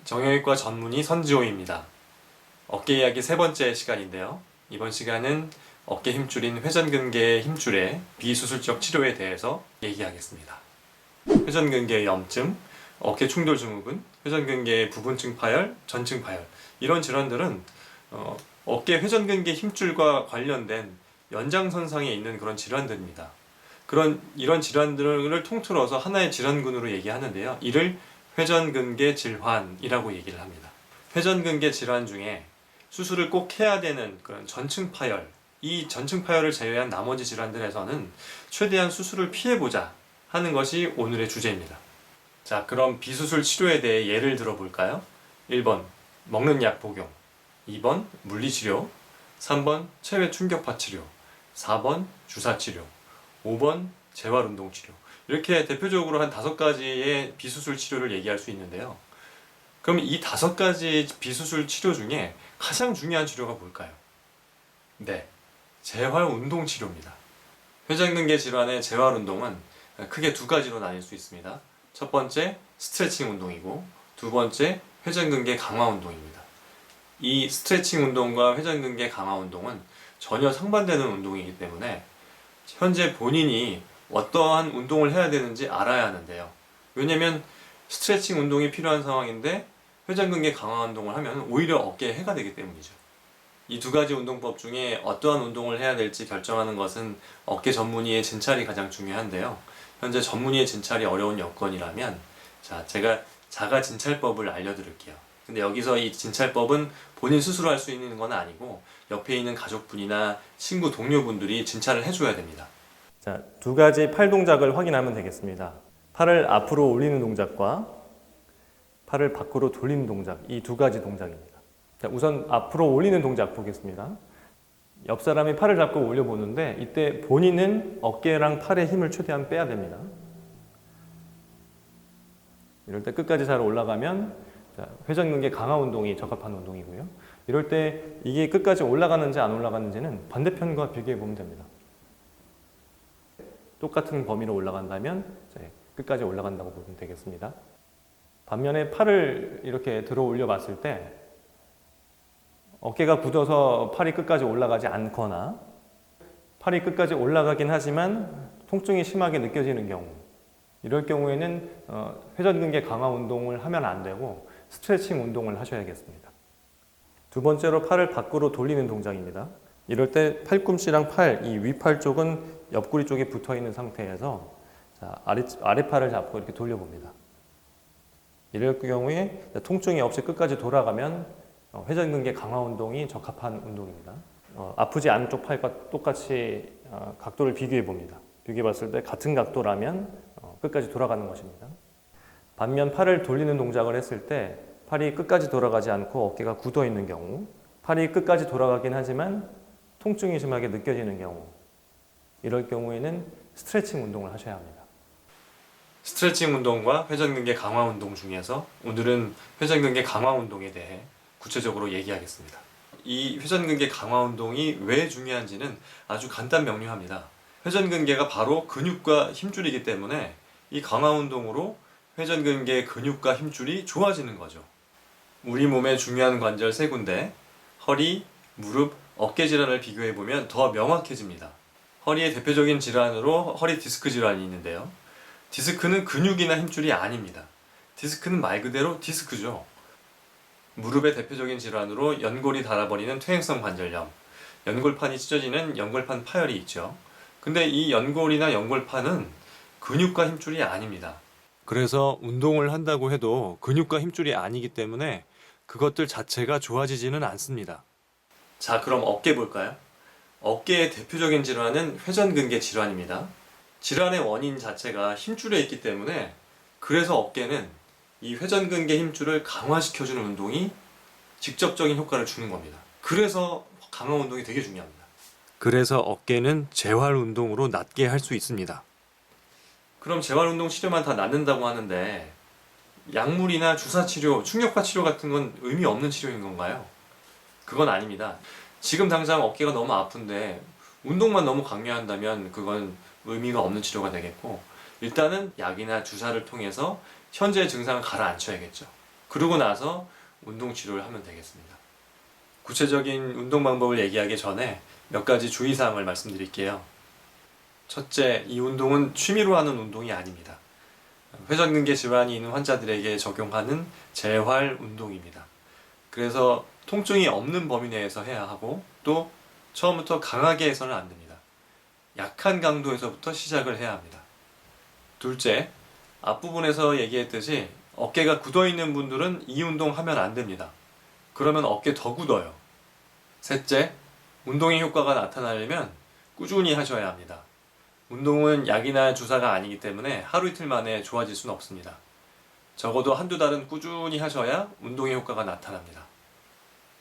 정형외과 전문의 선지호입니다. 어깨 이야기 세 번째 시간인데요. 이번 시간은 어깨 힘줄인 회전근개 힘줄의 비수술적 치료에 대해서 얘기하겠습니다. 회전근개 염증, 어깨 충돌 증후군, 회전근개 부분층 파열, 전층 파열 이런 질환들은 어깨 회전근개 힘줄과 관련된 연장선상에 있는 그런 질환들입니다. 이런 질환들을 통틀어서 하나의 질환군으로 얘기하는데요. 이를 회전근개 질환이라고 얘기를 합니다. 회전근개 질환 중에 수술을 꼭 해야 되는 그런 전층 파열, 이 전층 파열을 제외한 나머지 질환들에서는 최대한 수술을 피해보자 하는 것이 오늘의 주제입니다. 자, 그럼 비수술 치료에 대해 예를 들어볼까요? 1번 먹는 약 복용, 2번 물리치료, 3번 체외 충격파 치료, 4번 주사치료, 5번 재활운동치료. 이렇게 대표적으로 한 5가지의 비수술 치료를 얘기할 수 있는데요. 그럼 이 5가지 비수술 치료 중에 가장 중요한 치료가 뭘까요? 네, 재활운동치료입니다. 회전근개 질환의 재활운동은 크게 2가지로 나뉠 수 있습니다. 첫 번째, 스트레칭 운동이고 두 번째, 회전근개 강화 운동입니다. 이 스트레칭 운동과 회전근개 강화 운동은 전혀 상반되는 운동이기 때문에 현재 본인이 어떠한 운동을 해야 되는지 알아야 하는데요. 왜냐면 스트레칭 운동이 필요한 상황인데 회전근개 강화 운동을 하면 오히려 어깨에 해가 되기 때문이죠. 이 2가지 운동법 중에 어떠한 운동을 해야 될지 결정하는 것은 어깨 전문의의 진찰이 가장 중요한데요. 현재 전문의의 진찰이 어려운 여건이라면 제가 자가 진찰법을 알려드릴게요. 근데 여기서 이 진찰법은 본인 스스로 할 수 있는 건 아니고 옆에 있는 가족분이나 친구, 동료분들이 진찰을 해줘야 됩니다. 자, 2가지 팔 동작을 확인하면 되겠습니다. 팔을 앞으로 올리는 동작과 팔을 밖으로 돌리는 동작, 이 2가지 동작입니다. 자, 우선 앞으로 올리는 동작 보겠습니다. 옆 사람이 팔을 잡고 올려보는데 이때 본인은 어깨랑 팔의 힘을 최대한 빼야 됩니다. 이럴 때 끝까지 잘 올라가면 회전근개 강화 운동이 적합한 운동이고요. 이럴 때 이게 끝까지 올라가는지 안 올라가는지는 반대편과 비교해 보면 됩니다. 똑같은 범위로 올라간다면 끝까지 올라간다고 보면 되겠습니다. 반면에 팔을 이렇게 들어 올려 봤을 때 어깨가 굳어서 팔이 끝까지 올라가지 않거나 팔이 끝까지 올라가긴 하지만 통증이 심하게 느껴지는 경우, 이럴 경우에는 회전근개 강화 운동을 하면 안 되고 스트레칭 운동을 하셔야겠습니다. 2번째로 팔을 밖으로 돌리는 동작입니다. 이럴 때 팔꿈치랑 이 위팔 쪽은 옆구리 쪽에 붙어 있는 상태에서 아랫팔을 잡고 이렇게 돌려봅니다. 이럴 경우에 통증이 없이 끝까지 돌아가면 회전근개 강화 운동이 적합한 운동입니다. 아프지 않은 쪽 팔과 똑같이 각도를 비교해 봅니다. 비교해 봤을 때 같은 각도라면 끝까지 돌아가는 것입니다. 반면 팔을 돌리는 동작을 했을 때 팔이 끝까지 돌아가지 않고 어깨가 굳어 있는 경우, 팔이 끝까지 돌아가긴 하지만 통증이 심하게 느껴지는 경우, 이럴 경우에는 스트레칭 운동을 하셔야 합니다. 스트레칭 운동과 회전근개 강화 운동 중에서 오늘은 회전근개 강화 운동에 대해 구체적으로 얘기하겠습니다. 이 회전근개 강화 운동이 왜 중요한지는 아주 간단 명료합니다. 회전근개가 바로 근육과 힘줄이기 때문에 이 강화 운동으로 회전근개 근육과 힘줄이 좋아지는 거죠. 우리 몸의 중요한 관절 3군데, 허리, 무릎, 어깨 질환을 비교해보면 더 명확해집니다. 허리의 대표적인 질환으로 허리 디스크 질환이 있는데요. 디스크는 근육이나 힘줄이 아닙니다. 디스크는 말 그대로 디스크죠. 무릎의 대표적인 질환으로 연골이 닳아버리는 퇴행성 관절염, 연골판이 찢어지는 연골판 파열이 있죠. 근데 이 연골이나 연골판은 근육과 힘줄이 아닙니다. 그래서 운동을 한다고 해도 근육과 힘줄이 아니기 때문에 그것들 자체가 좋아지지는 않습니다. 자, 그럼 어깨 볼까요? 어깨의 대표적인 질환은 회전근개 질환입니다. 질환의 원인 자체가 힘줄에 있기 때문에 그래서 어깨는 이 회전근개 힘줄을 강화시켜주는 운동이 직접적인 효과를 주는 겁니다. 그래서 강화 운동이 되게 중요합니다. 그래서 어깨는 재활운동으로 낫게 할 수 있습니다. 그럼 재활운동 치료만 다 낫는다고 하는데 약물이나 주사치료, 충격파 치료 같은 건 의미 없는 치료인 건가요? 그건 아닙니다. 지금 당장 어깨가 너무 아픈데 운동만 너무 강요한다면 그건 의미가 없는 치료가 되겠고, 일단은 약이나 주사를 통해서 현재의 증상을 가라앉혀야겠죠. 그러고 나서 운동 치료를 하면 되겠습니다. 구체적인 운동 방법을 얘기하기 전에 몇 가지 주의사항을 말씀드릴게요. 첫째, 이 운동은 취미로 하는 운동이 아닙니다. 회전근개 질환이 있는 환자들에게 적용하는 재활 운동입니다. 그래서 통증이 없는 범위 내에서 해야 하고, 또 처음부터 강하게 해서는 안 됩니다. 약한 강도에서부터 시작을 해야 합니다. 둘째, 앞부분에서 얘기했듯이 어깨가 굳어있는 분들은 이 운동 하면 안 됩니다. 그러면 어깨 더 굳어요. 셋째, 운동의 효과가 나타나려면 꾸준히 하셔야 합니다. 운동은 약이나 주사가 아니기 때문에 하루 이틀 만에 좋아질 수는 없습니다. 적어도 한두 달은 꾸준히 하셔야 운동의 효과가 나타납니다.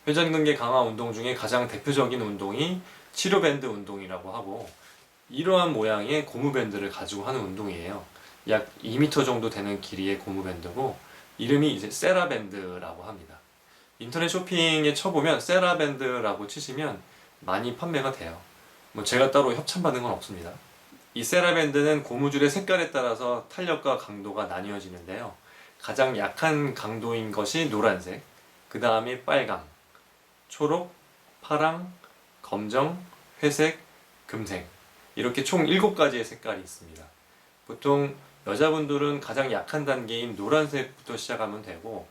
회전근개 강화 운동 중에 가장 대표적인 운동이 치료밴드 운동이라고 하고, 이러한 모양의 고무밴드를 가지고 하는 운동이에요. 약 2m 정도 되는 길이의 고무밴드고, 이름이 이제 세라밴드라고 합니다. 인터넷 쇼핑에 쳐보면 세라밴드라고 치시면 많이 판매가 돼요. 제가 따로 협찬받은 건 없습니다. 이 세라밴드는 고무줄의 색깔에 따라서 탄력과 강도가 나뉘어지는데요. 가장 약한 강도인 것이 노란색, 그 다음에 빨강, 초록, 파랑, 검정, 회색, 금색, 이렇게 총 7가지의 색깔이 있습니다. 보통 여자분들은 가장 약한 단계인 노란색부터 시작하면 되고,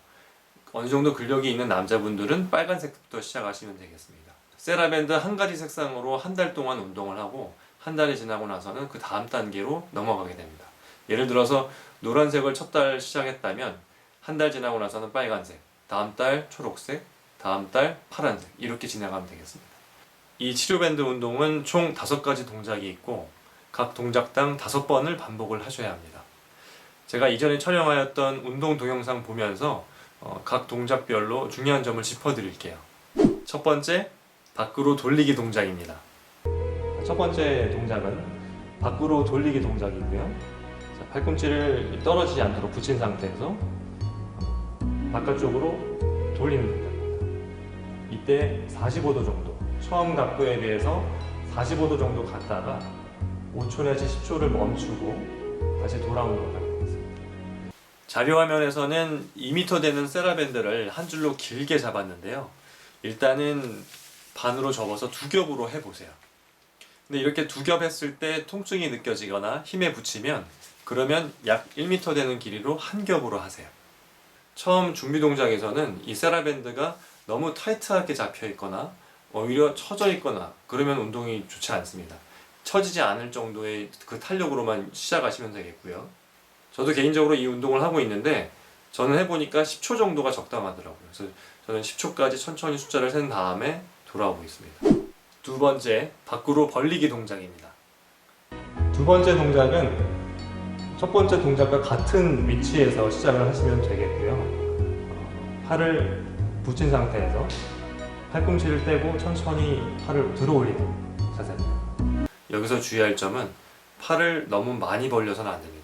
어느 정도 근력이 있는 남자분들은 빨간색부터 시작하시면 되겠습니다. 세라밴드 한 가지 색상으로 한 달 동안 운동을 하고, 한 달이 지나고 나서는 그 다음 단계로 넘어가게 됩니다. 예를 들어서 노란색을 첫 달 시작했다면 한 달 지나고 나서는 빨간색, 다음 달 초록색, 다음 달 파란색, 이렇게 진행하면 되겠습니다. 이 치료밴드 운동은 총 5가지 동작이 있고, 각 동작당 5번을 반복을 하셔야 합니다. 제가 이전에 촬영하였던 운동 동영상 보면서 각 동작별로 중요한 점을 짚어드릴게요. 첫 번째, 밖으로 돌리기 동작입니다. 첫 번째 동작은 밖으로 돌리기 동작이고요. 자, 팔꿈치를 떨어지지 않도록 붙인 상태에서 바깥쪽으로 돌리는 동작입니다. 이때 45도 정도, 처음 각도에 비해서 45도 정도 갔다가 5초 내지 10초를 멈추고 다시 돌아오는 동작입니다. 자료화면에서는 2m 되는 세라밴드를 한 줄로 길게 잡았는데요. 일단은 반으로 접어서 2겹으로 해보세요. 근데 이렇게 2겹 했을 때 통증이 느껴지거나 힘에 붙이면, 그러면 약 1m 되는 길이로 한 겹으로 하세요. 처음 준비 동작에서는 이 세라밴드가 너무 타이트하게 잡혀 있거나 오히려 처져 있거나 그러면 운동이 좋지 않습니다. 처지지 않을 정도의 그 탄력으로만 시작하시면 되겠고요. 저도 개인적으로 이 운동을 하고 있는데, 저는 해보니까 10초 정도가 적당하더라고요. 그래서 저는 10초까지 천천히 숫자를 센 다음에 돌아오고 있습니다. 두 번째, 밖으로 벌리기 동작입니다. 두 번째 동작은 첫 번째 동작과 같은 위치에서 시작을 하시면 되겠고요. 팔을 붙인 상태에서 팔꿈치를 떼고 천천히 팔을 들어 올리는 자세입니다. 여기서 주의할 점은 팔을 너무 많이 벌려서는 안 됩니다.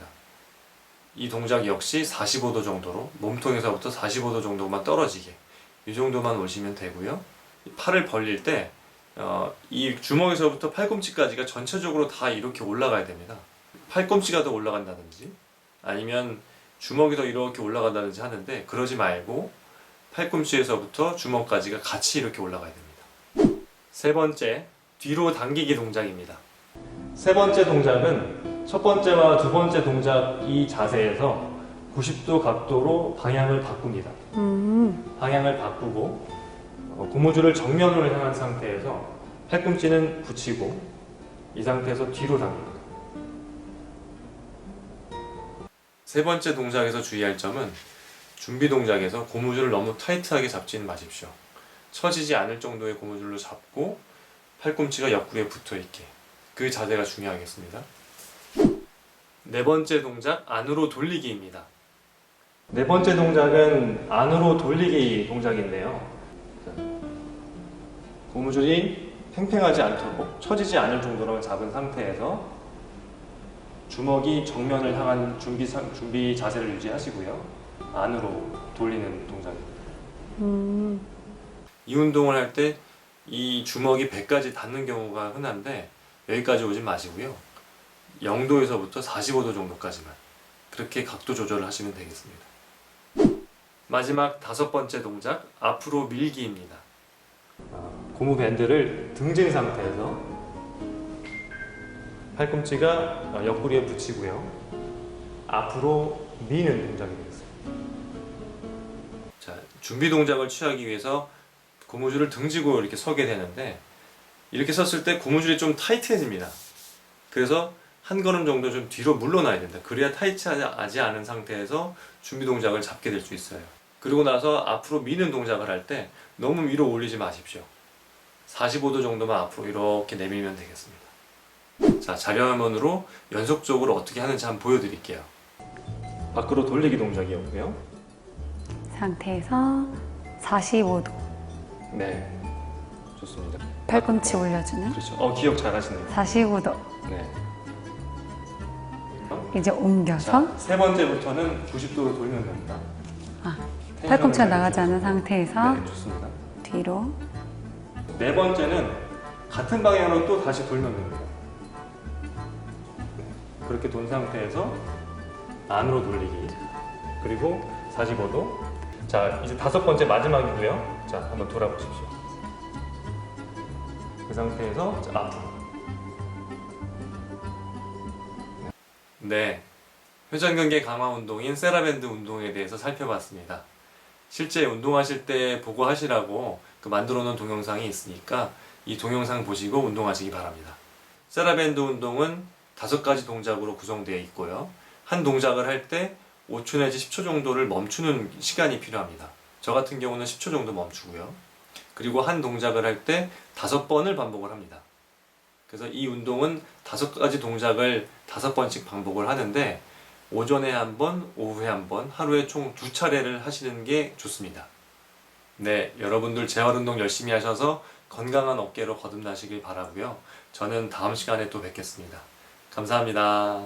이 동작 역시 45도 정도로, 몸통에서부터 45도 정도만 떨어지게, 이 정도만 오시면 되고요. 팔을 벌릴 때 이 주먹에서부터 팔꿈치까지가 전체적으로 다 이렇게 올라가야 됩니다. 팔꿈치가 더 올라간다든지 아니면 주먹이 더 이렇게 올라간다든지 하는데, 그러지 말고 팔꿈치에서부터 주먹까지가 같이 이렇게 올라가야 됩니다. 세 번째, 뒤로 당기기 동작입니다. 세 번째 동작은 첫 번째와 두 번째 동작 이 자세에서 90도 각도로 방향을 바꿉니다. 방향을 바꾸고 고무줄을 정면으로 향한 상태에서 팔꿈치는 붙이고 이 상태에서 뒤로 당깁니다. 세 번째 동작에서 주의할 점은 준비 동작에서 고무줄을 너무 타이트하게 잡지는 마십시오. 처지지 않을 정도의 고무줄로 잡고 팔꿈치가 옆구리에 붙어있게, 그 자세가 중요하겠습니다. 네 번째 동작, 안으로 돌리기입니다. 네 번째 동작은 안으로 돌리기 동작인데요. 고무줄이 팽팽하지 않도록 처지지 않을 정도로 잡은 상태에서 주먹이 정면을 향한 준비 자세를 유지하시고요. 안으로 돌리는 동작입니다. 이 운동을 할 때 이 주먹이 배까지 닿는 경우가 흔한데, 여기까지 오지 마시고요. 0도에서부터 45도 정도까지만, 그렇게 각도 조절을 하시면 되겠습니다. 마지막 5번째 동작, 앞으로 밀기입니다. 고무 밴드를 등진 상태에서 팔꿈치가 옆구리에 붙이고요. 앞으로 미는 동작이 되겠습니다. 자, 준비 동작을 취하기 위해서 고무줄을 등지고 이렇게 서게 되는데, 이렇게 섰을 때 고무줄이 좀 타이트해집니다. 그래서 한 걸음 정도 좀 뒤로 물러나야 된다. 그래야 타이트하지 않은 상태에서 준비 동작을 잡게 될 수 있어요. 그리고 나서 앞으로 미는 동작을 할 때 너무 위로 올리지 마십시오. 45도 정도만 앞으로 이렇게 내밀면 되겠습니다. 자, 자료화면으로 연속적으로 어떻게 하는지 한번 보여드릴게요. 밖으로 돌리기 동작이었고요. 상태에서 45도. 네, 좋습니다. 팔꿈치 올려주는. 그렇죠. 기억 잘하시네요. 45도. 네. 이제 옮겨서. 자, 세 번째부터는 90도로 돌면 됩니다. 팔꿈치가 나가지 않은 상태에서 네, 좋습니다. 뒤로. 네 번째는 같은 방향으로 또 다시 돌면 됩니다. 그렇게 돈 상태에서 안으로 돌리기. 그리고 45도. 자, 이제 5번째 마지막이고요. 자, 한번 돌아보십시오. 그 상태에서 앞으로. 네, 회전근개 강화 운동인 세라밴드 운동에 대해서 살펴봤습니다. 실제 운동하실 때 보고 하시라고 만들어 놓은 동영상이 있으니까 이 동영상 보시고 운동하시기 바랍니다. 세라밴드 운동은 5가지 동작으로 구성되어 있고요. 한 동작을 할 때 5초 내지 10초 정도를 멈추는 시간이 필요합니다. 저 같은 경우는 10초 정도 멈추고요. 그리고 한 동작을 할 때 5번을 반복을 합니다. 그래서 이 운동은 5가지 동작을 5번씩 반복을 하는데, 오전에 한 번, 오후에 한 번, 하루에 총 2차례를 하시는 게 좋습니다. 네, 여러분들 재활운동 열심히 하셔서 건강한 어깨로 거듭나시길 바라고요. 저는 다음 시간에 또 뵙겠습니다. 감사합니다.